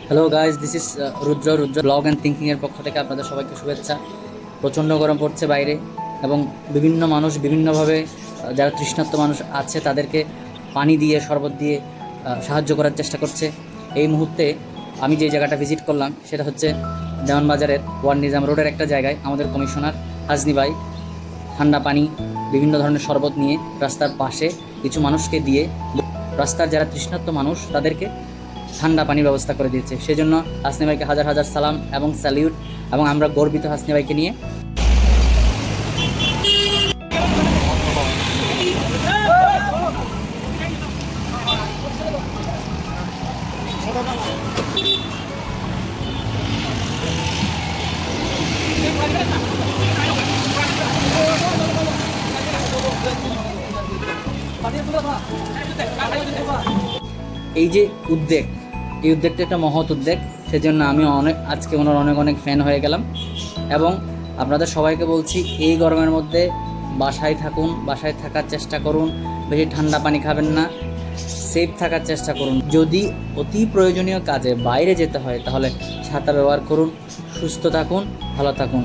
Hello guys, this is Rudra blog and থিঙ্কিংয়ের পক্ষ থেকে আপনাদের সবাইকে শুভেচ্ছা। প্রচণ্ড গরম পড়ছে বাইরে এবং বিভিন্ন মানুষ বিভিন্নভাবে যারা তৃষ্ণার্ত মানুষ আছে তাদেরকে পানি দিয়ে শরবত দিয়ে সাহায্য করার চেষ্টা করছে। এই মুহূর্তে আমি যে জায়গাটা ভিজিট করলাম সেটা হচ্ছে দেওয়ানবাজারের ওয়ান নিজাম রোডের একটা জায়গায় আমাদের কমিশনার হাজনি ভাই ঠান্ডা পানি বিভিন্ন ধরনের শরবত নিয়ে রাস্তার পাশে কিছু মানুষকে দিয়ে রাস্তার যারা তৃষ্ণার্ত মানুষ তাদেরকে ঠান্ডা পানির ব্যবস্থা করে দিয়েছে। সেজন্য হাসনি ভাইকে হাজার হাজার সালাম এবং স্যালিউট, এবং আমরা গর্বিত হাসনি ভাইকে নিয়ে। এই যে উদ্যোগ, এই উদ্যোগটা একটা মহৎ উদ্যোগ, সেজন্য আমি আজকে ওনার অনেক অনেক ফ্যান হয়ে গেলাম। এবং আপনাদের সবাইকে বলছি, এই গরমের মধ্যে বাসায় থাকুন, বাসায় থাকার চেষ্টা করুন, বেশি ঠান্ডা পানি খাবেন না, সেফ থাকার চেষ্টা করুন। যদি অতি প্রয়োজনীয় কাজে বাইরে যেতে হয় তাহলে ছাতা ব্যবহার করুন। সুস্থ থাকুন, ভালো থাকুন।